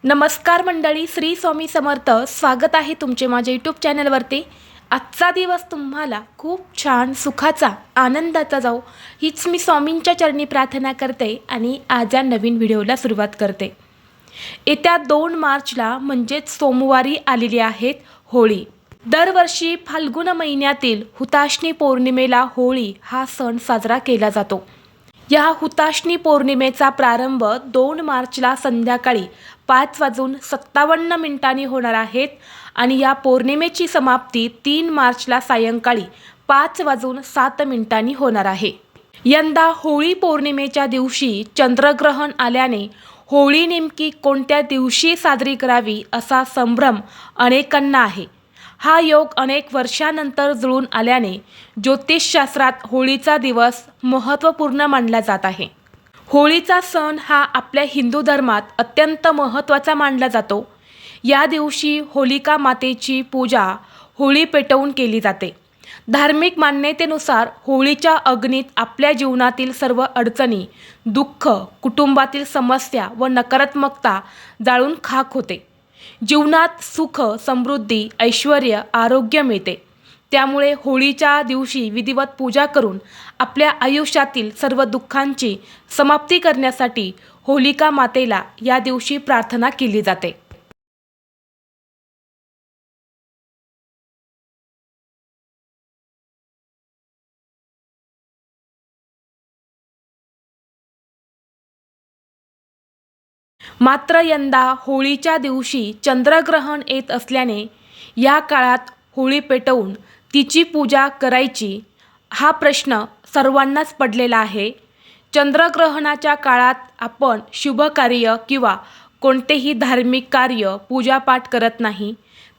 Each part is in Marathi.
नमस्कार मंडळी, श्री स्वामी समर्थ. स्वागत आहे तुमचे माझ्या यूट्यूब चॅनलवरती. आजचा दिवस तुम्हाला खूप छान सुखाचा आनंदाचा जाऊ हीच मी स्वामींच्या चरणी प्रार्थना करते आणि आज या नवीन व्हिडिओला सुरुवात करते. येत्या 2 मार्चला म्हणजेच सोमवारी आलेली आहेत होळी. दरवर्षी फाल्गुन महिन्यातील हुताशनी पौर्णिमेला होळी हा सण साजरा केला जातो. या हुताशनी पौर्णिमेचा प्रारंभ 2 मार्चला संध्याकाळी 5:57 होणार आहेत आणि या पौर्णिमेची समाप्ती 3 मार्चला सायंकाळी 5:07 होणार आहे. यंदा होळी पौर्णिमेच्या दिवशी चंद्रग्रहण आल्याने होळी नेमकी कोणत्या दिवशी साजरी करावी असा संभ्रम अनेकांना आहे. हा योग अनेक वर्षांनंतर जुळून आल्याने ज्योतिषशास्त्रात होळीचा दिवस महत्त्वपूर्ण मानला जात आहे. होळीचा सण हा आपल्या हिंदू धर्मात अत्यंत महत्त्वाचा मानला जातो. या दिवशी होलिका मातेची पूजा होळी पेटवून केली जाते. धार्मिक मान्यतेनुसार होळीच्या अग्नीत आपल्या जीवनातील सर्व अडचणी, दुःख, कुटुंबातील समस्या व नकारात्मकता जाळून खाक होते. जीवनात सुख, समृद्धी, ऐश्वर्य, आरोग्य मिळते. त्यामुळे होळीच्या दिवशी विधिवत पूजा करून आपल्या आयुष्यातील सर्व दुःखांची समाप्ती करण्यासाठी होलिका मातेला या दिवशी प्रार्थना केली जाते. मात्र यंदा होळीच्या दिवशी चंद्रग्रहण येत असल्याने या काळात होळी पेटवून तिची पूजा करायची हा प्रश्न सर्वांनाच पडलेला आहे. चंद्रग्रहणाच्या काळात आपण शुभ कार्य किंवा कोणतेही धार्मिक कार्य, पूजापाठ करत नाही.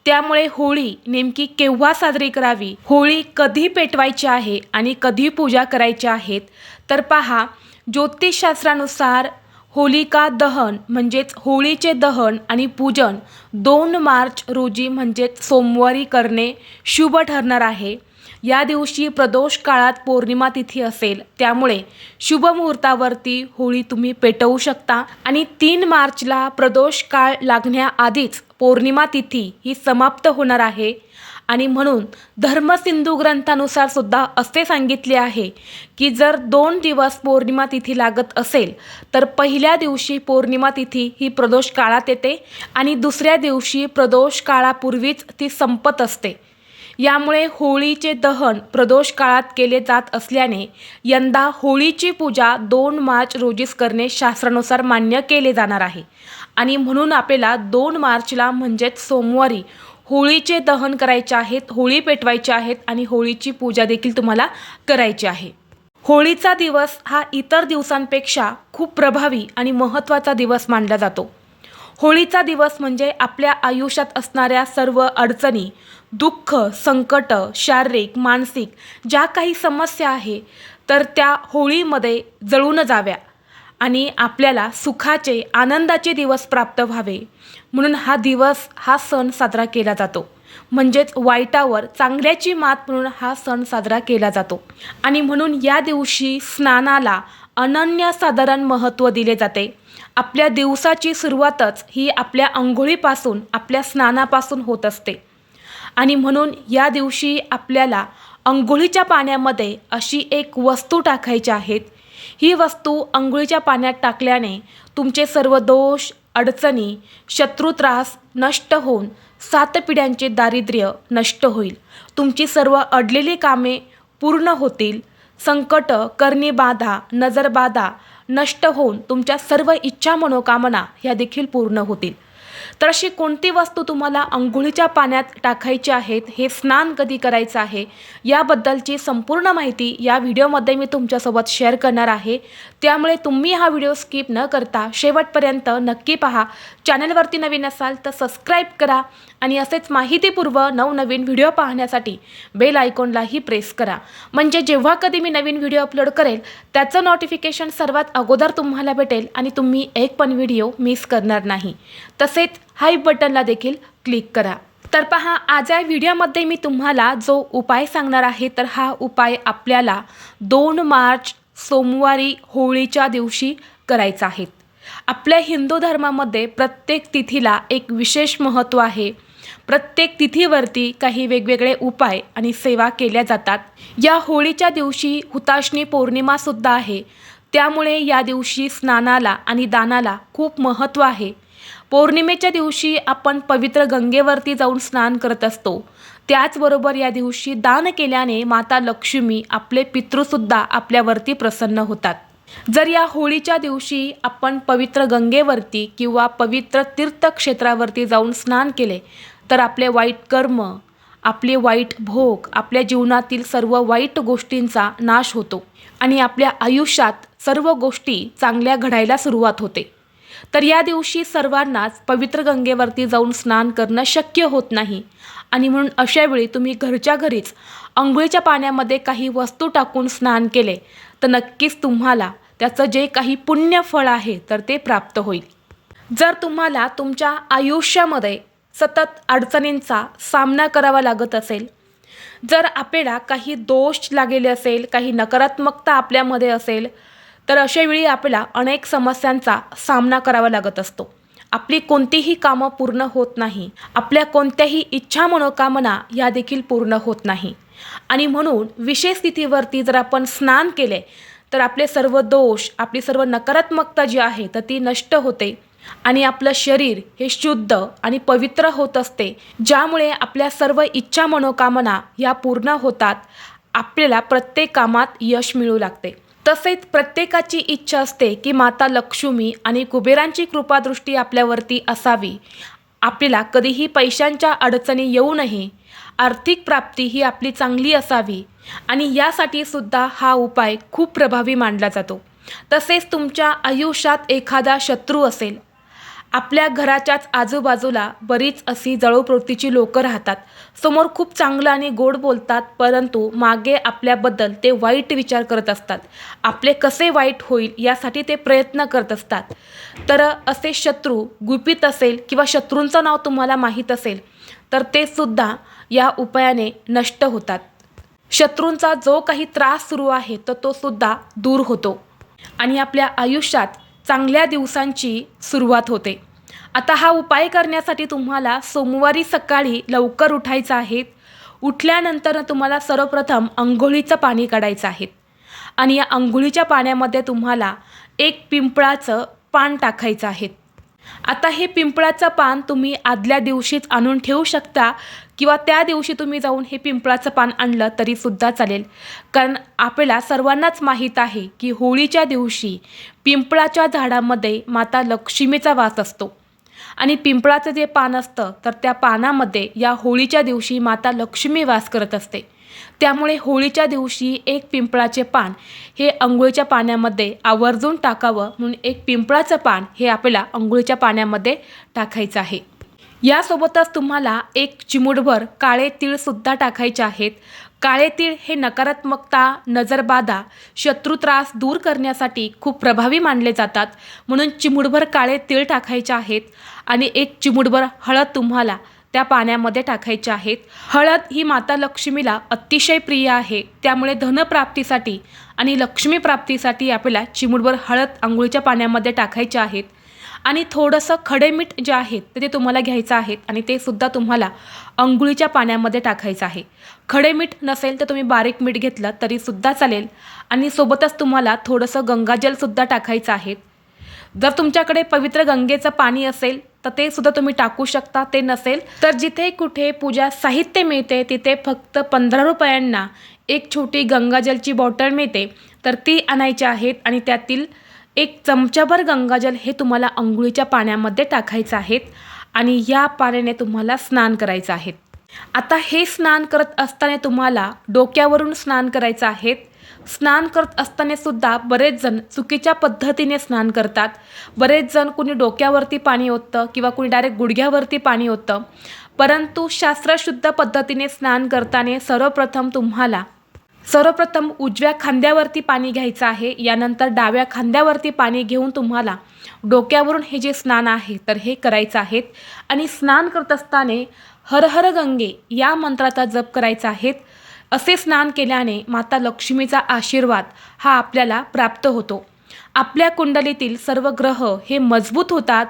त्यामुळे होळी नेमकी केव्हा साजरी करावी, होळी कधी पेटवायची आहे आणि कधी पूजा करायची आहेत, तर पहा, ज्योतिषशास्त्रानुसार होलिका दहन म्हणजेच होळीचे दहन आणि पूजन 2 मार्च रोजी म्हणजेच सोमवारी करणे शुभ ठरणार आहे. या दिवशी प्रदोष काळात पौर्णिमा तिथी असेल, त्यामुळे शुभ मुहूर्तावरती होळी तुम्ही पेटवू शकता आणि 3 मार्चला प्रदोष काळ लागण्याआधीच पौर्णिमा तिथी ही समाप्त होणार आहे. आणि म्हणून धर्मसिंधू ग्रंथानुसार सुद्धा असे सांगितले आहे की जर 2 दिवस पौर्णिमा तिथी लागत असेल तर पहिल्या दिवशी पौर्णिमा तिथी ही प्रदोष काळात येते आणि दुसऱ्या दिवशी प्रदोष काळापूर्वीच ती संपत असते. यामुळे होळीचे दहन प्रदोष काळात केले जात असल्याने यंदा होळीची पूजा 2 मार्च रोजीच करणे शास्त्रानुसार मान्य केले जाणार आहे. आणि म्हणून आपल्याला 2 मार्चला म्हणजेच सोमवारी होळीचे दहन करायचे आहेत, होळी पेटवायची आहेत आणि होळीची पूजा देखील तुम्हाला करायची आहे. होळीचा दिवस हा इतर दिवसांपेक्षा खूप प्रभावी आणि महत्त्वाचा दिवस मानला जातो. होळीचा दिवस म्हणजे आपल्या आयुष्यात असणाऱ्या सर्व अडचणी, दुःख, संकट, शारीरिक, मानसिक ज्या काही समस्या आहे तर त्या होळीमध्ये जळून जाव्या आणि आपल्याला सुखाचे, आनंदाचे दिवस प्राप्त व्हावे म्हणून हा दिवस, हा सण साजरा केला जातो. म्हणजेच वाईटावर चांगल्याची मात म्हणून हा सण साजरा केला जातो. आणि म्हणून या दिवशी स्नानाला अनन्यसाधारण महत्त्व दिले जाते. आपल्या दिवसाची सुरुवातच ही आपल्या अंघोळीपासून, आपल्या स्नानापासून होत असते. आणि म्हणून या दिवशी आपल्याला अंघोळीच्या पाण्यामध्ये अशी एक वस्तू टाकायची आहेत. ही वस्तू अंघोळीच्या पाण्यात टाकल्याने तुमचे सर्व दोष, अडचणी, शत्रुत्रास नष्ट होऊन 7 पिढ्यांचे दारिद्र्य नष्ट होईल. तुमची सर्व अडलेली कामे पूर्ण होतील. संकट, करणी-बाधा, नजरबाधा नष्ट होऊन तुमच्या सर्व इच्छा, मनोकामना ह्या देखील पूर्ण होतील. तर अशी कोणती वस्तू तुम्हाला अंघोळीच्या पाण्यात टाकायची आहेत, हे स्नान कधी करायचं आहे याबद्दलची संपूर्ण माहिती या व्हिडिओमध्ये मी तुमच्यासोबत शेअर करणार आहे. त्यामुळे तुम्ही हा व्हिडिओ स्किप न करता शेवटपर्यंत नक्की पहा. चॅनलवरती नवीन असाल तर सबस्क्राईब करा आणि असेच माहितीपूर्व नवनवीन व्हिडिओ पाहण्यासाठी बेल आयकॉनलाही प्रेस करा. म्हणजे जेव्हा कधी मी नवीन व्हिडिओ अपलोड करेल त्याचं नोटिफिकेशन सर्वात अगोदर तुम्हाला भेटेल आणि तुम्ही एक पण व्हिडिओ मिस करणार नाही. तसेच हाय बटनला देखील क्लिक करा. तर पहा, आज या व्हिडिओमध्ये मी तुम्हाला जो उपाय सांगणार आहे तर हा उपाय आपल्याला 2 मार्च सोमवारी होळीच्या दिवशी करायचा आहे. आपल्या हिंदू धर्मामध्ये प्रत्येक तिथीला एक विशेष महत्त्व आहे. प्रत्येक तिथीवरती काही वेगवेगळे उपाय आणि सेवा केल्या जातात. या होळीच्या दिवशी हुताशनी पौर्णिमासुद्धा आहे. त्यामुळे या दिवशी स्नानाला आणि दानाला खूप महत्त्व आहे. पौर्णिमेच्या दिवशी आपण पवित्र गंगेवरती जाऊन स्नान करत असतो. त्याचबरोबर या दिवशी दान केल्याने माता लक्ष्मी, आपले पितृसुद्धा आपल्यावरती प्रसन्न होतात. जर या होळीच्या दिवशी आपण पवित्र गंगेवरती किंवा पवित्र तीर्थक्षेत्रावरती जाऊन स्नान केले तर आपले वाईट कर्म, आपले वाईट भोग, आपल्या जीवनातील सर्व वाईट गोष्टींचा नाश होतो आणि आपल्या आयुष्यात सर्व गोष्टी चांगल्या घडायला सुरुवात होते. तर या दिवशी सर्वांनाच पवित्र गंगेवरती जाऊन स्नान करणं शक्य होत नाही आणि म्हणून अशा वेळी तुम्ही घरच्या घरीच अंघोळीच्या पाण्यामध्ये काही वस्तू टाकून स्नान केले तर नक्कीच तुम्हाला त्याचं जे काही पुण्यफळ आहे तर ते प्राप्त होईल. जर तुम्हाला तुमच्या आयुष्यामध्ये सतत अडचणींचा सामना करावा लागत असेल, जर आपल्याला काही दोष लागलेले असेल, काही नकारात्मकता आपल्यामध्ये असेल, तर अशावेळी आपल्याला अनेक समस्यांचा सामना करावा लागत असतो. आपली कोणतीही कामं पूर्ण होत नाही, आपल्या कोणत्याही इच्छा मनोकामना या देखील पूर्ण होत नाही आणि म्हणून विशेष तिथीवरती जर आपण स्नान केले तर आपले सर्व दोष, आपली सर्व नकारात्मकता जी आहे तर ती नष्ट होते आणि आपलं शरीर हे शुद्ध आणि पवित्र होत असते, ज्यामुळे आपल्या सर्व इच्छा मनोकामना या पूर्ण होतात. आपल्याला प्रत्येक कामात यश मिळू लागते. तसेच प्रत्येकाची इच्छा असते की माता लक्ष्मी आणि कुबेरांची कृपादृष्टी आपल्यावरती असावी. आपल्याला कधीही पैशांच्या अडचणी येऊ नये, आर्थिक प्राप्ती ही आपली चांगली असावी आणि यासाठी सुद्धा हा उपाय खूप प्रभावी मानला जातो. तसेच तुमच्या आयुष्यात एखादा शत्रू असेल, आपल्या घराच्याच आजूबाजूला बरीच अशी जळोप्रवृत्तीची लोकं राहतात. समोर खूप चांगलं आणि गोड बोलतात, परंतु मागे आपल्याबद्दल ते वाईट विचार करत असतात. आपले कसे वाईट होईल यासाठी ते प्रयत्न करत असतात. तर असे शत्रू गुपित असेल किंवा शत्रूंचं नाव तुम्हाला माहीत असेल तर ते सुद्धा या उपायाने नष्ट होतात. शत्रूंचा जो काही त्रास सुरू आहे तर तो सुद्धा दूर होतो आणि आपल्या आयुष्यात चांगल्या दिवसांची सुरुवात होते. आता हा उपाय करण्यासाठी तुम्हाला सोमवारी सकाळी लवकर उठायचं आहे. उठल्यानंतर तुम्हाला सर्वप्रथम अंघोळीचं पाणी काढायचं आहे आणि या अंघोळीच्या पाण्यामध्ये तुम्हाला एक पिंपळाचं पान टाकायचं आहे. आता हे पिंपळाचं पान तुम्ही आदल्या दिवशीच आणून ठेवू शकता किंवा त्या दिवशी तुम्ही जाऊन हे पिंपळाचं पान आणलं तरीसुद्धा चालेल. कारण आपल्याला सर्वांनाच माहीत आहे की होळीच्या दिवशी पिंपळाच्या झाडामध्ये माता लक्ष्मीचा वास असतो आणि पिंपळाचं जे पान असतं तर त्या पानामध्ये या होळीच्या दिवशी माता लक्ष्मी वास करत असते. त्यामुळे होळीच्या दिवशी एक पिंपळाचे पान हे अंघोळीच्या पाण्यामध्ये आवर्जून टाकावं, म्हणून एक पिंपळाचं पान हे आपल्याला अंघोळीच्या पाण्यामध्ये टाकायचं आहे. यासोबतच तुम्हाला एक चिमूटभर काळे तीळसुद्धा टाकायचे आहेत. काळे तीळ हे नकारात्मकता, नजरबाधा, शत्रुत्रास दूर करण्यासाठी खूप प्रभावी मानले जातात, म्हणून चिमूटभर काळे तीळ टाकायचे आहेत आणि एक चिमूटभर हळद तुम्हाला त्या पाण्यामध्ये टाकायचे आहेत. हळद ही माता लक्ष्मीला अतिशय प्रिय आहे, त्यामुळे धनप्राप्तीसाठी आणि लक्ष्मी प्राप्तीसाठी आपल्याला चिमूटभर हळद अंघोळीच्या पाण्यामध्ये टाकायचे आहेत आणि थोडंसं खडे मीठ जे आहेत ते तुम्हाला घ्यायचं आहे आणि ते सुद्धा तुम्हाला अंघोळीच्या पाण्यामध्ये टाकायचं आहे. खडे मीठ नसेल तर तुम्ही बारीक मीठ घेतलं तरीसुद्धा चालेल आणि सोबतच तुम्हाला थोडंसं गंगाजलसुद्धा टाकायचं आहे. जर तुमच्याकडे पवित्र गंगेचं पाणी असेल तर ते सुद्धा तुम्ही टाकू शकता. ते नसेल तर जिथे कुठे पूजा साहित्य मिळते तिथे फक्त 15 रुपयांना एक छोटी गंगाजलची बॉटल मिळते, तर ती आणायची आहेत आणि त्यातील एक चमचाभर गंगाजल हे तुम्हाला अंघोळीच्या पाण्यामध्ये टाकायचं आहे आणि या पाण्याने तुम्हाला स्नान करायचं आहे. आता हे स्नान करत असताना तुम्हाला डोक्यावरून स्नान करायचं आहे. स्नान करत असताना सुद्धा बरेच जण चुकीच्या पद्धतीने स्नान करतात. बरेच जण कुणी डोक्यावरती पाणी ओततं किंवा कुणी डायरेक्ट गुडघ्यावरती पाणी ओततं, परंतु शास्त्रशुद्ध पद्धतीने स्नान करताना सर्वप्रथम उजव्या खांद्यावरती पाणी घ्यायचं आहे. यानंतर डाव्या खांद्यावरती पाणी घेऊन तुम्हाला डोक्यावरून हे जे स्नान आहे तर हे करायचं आहे आणि स्नान करत असताना हर हर गंगे या मंत्राचा जप करायचा आहे. असे स्नान केल्याने माता लक्ष्मीचा आशीर्वाद हा आपल्याला प्राप्त होतो आपल्या कुंडलीतील सर्व ग्रह हे मजबूत होतात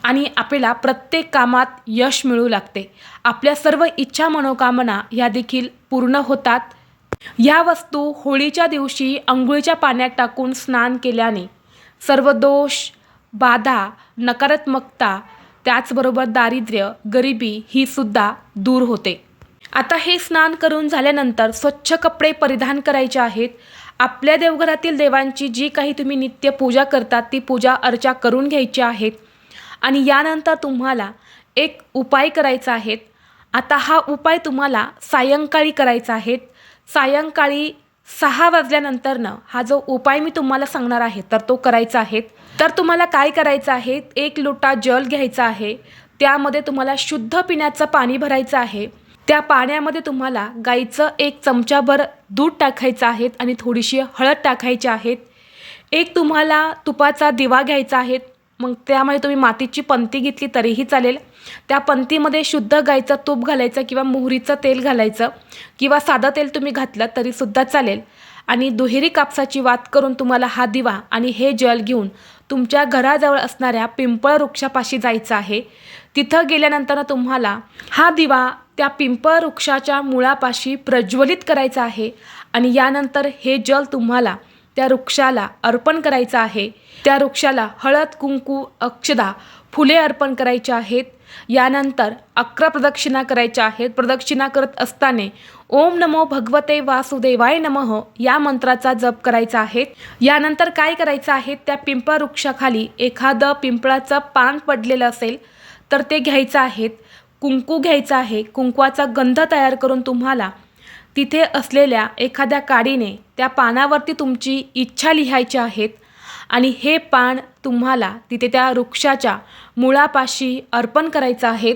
आणि आपल्याला प्रत्येक कामात यश मिळू लागते. आपल्या सर्व इच्छा मनोकामना या देखील पूर्ण होतात. या वस्तू होळीच्या दिवशी अंघोळीच्या पाण्यात टाकून स्नान केल्याने सर्व दोष, बाधा, नकारात्मकता, त्याचबरोबर दारिद्र्य, गरिबी ही सुद्धा दूर होते. आता हे स्नान करून झाल्यानंतर स्वच्छ कपडे परिधान करायचे आहेत. आपल्या देवघरातील देवांची जी काही तुम्ही नित्य पूजा करतात ती पूजा अर्चा करून घ्यायची आहेत. आणि यानंतर तुम्हाला एक उपाय करायचा आहे. आता हा उपाय तुम्हाला सायंकाळी करायचा आहे. सायंकाळी 6 वाजल्यानंतरनं हा जो उपाय मी तुम्हाला सांगणार आहे तर तो करायचा आहे. तर तुम्हाला काय करायचं आहे, 1 लोटा जल घ्यायचा आहे. त्यामध्ये तुम्हाला शुद्ध पिण्याचं पाणी भरायचं आहे. त्या पाण्यामध्ये तुम्हाला गाईचं 1 चमचाभर दूध टाकायचं आहे आणि थोडीशी हळद टाकायची आहेत. एक तुम्हाला तुपाचा दिवा घ्यायचा आहे. मग त्यामध्ये तुम्ही मातीची पंती घेतली तरीही चालेल. त्या पंतीमध्ये शुद्ध गाईचं तूप घालायचं किंवा मोहरीचं तेल घालायचं किंवा साधं तेल तुम्ही घातलं तरीसुद्धा चालेल. आणि दुहेरी कापसाची वात करून तुम्हाला हा दिवा आणि हे जल घेऊन तुमच्या घराजवळ असणाऱ्या पिंपळ वृक्षापाशी जायचं आहे. तिथं गेल्यानंतर तुम्हाला हा दिवा त्या पिंपळ वृक्षाच्या मुळापाशी प्रज्वलित करायचा आहे आणि यानंतर हे जल तुम्हाला त्या वृक्षाला अर्पण करायचं आहे. त्या वृक्षाला हळद, कुंकू, अक्षदा, फुले अर्पण करायची आहेत. यानंतर 11 प्रदक्षिणा करायच्या आहेत. प्रदक्षिणा करत असताना ओम नमो भगवते वासुदेवाय नमः या मंत्राचा जप करायचा आहे. यानंतर काय करायचं आहे, त्या पिंपळ वृक्षाखाली एखादं पिंपळाचं पान पडलेलं असेल तर ते घ्यायचं आहे. कुंकू घ्यायचं आहे. कुंकवाचा गंध तयार करून तुम्हाला तिथे असलेल्या एखाद्या काडीने त्या पानावरती तुमची इच्छा लिहायची आहेत आणि हे पान तुम्हाला तिथे त्या वृक्षाच्या मुळापाशी अर्पण करायचं आहे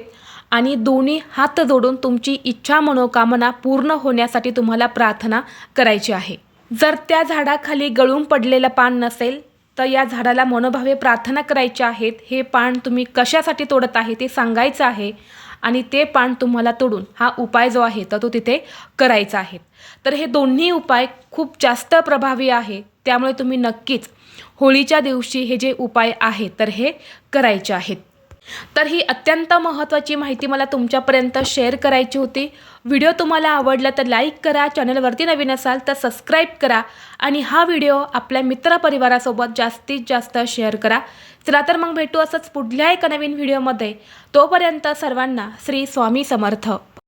आणि दोन्ही हात जोडून तुमची इच्छा मनोकामना पूर्ण होण्यासाठी तुम्हाला प्रार्थना करायची आहे. जर त्या झाडाखाली गळून पडलेलं पान नसेल तर या झाडाला मनोभावे प्रार्थना करायची आहेत. हे पान तुम्ही कशासाठी तोडत आहे ते सांगायचं आहे आणि ते पान तुम्हाला तोडून हा उपाय जो आहे तर तो तिथे करायचा आहे. तर हे दोन्ही उपाय खूप जास्त प्रभावी आहे. त्यामुळे तुम्ही नक्कीच होळीच्या दिवशी हे जे उपाय आहेत तर हे करायचे आहेत. तर ही अत्यंत महत्त्वाची माहिती मला तुमच्यापर्यंत शेअर करायची होती. व्हिडिओ तुम्हाला आवडला तर लाईक करा, चॅनलवरती नवीन असाल तर सबस्क्राईब करा आणि हा व्हिडिओ आपल्या मित्रपरिवारासोबत जास्तीत जास्त शेअर करा. चला तर मग भेटू असंच पुढल्या एका नवीन व्हिडिओमध्ये. तोपर्यंत सर्वांना श्री स्वामी समर्थ.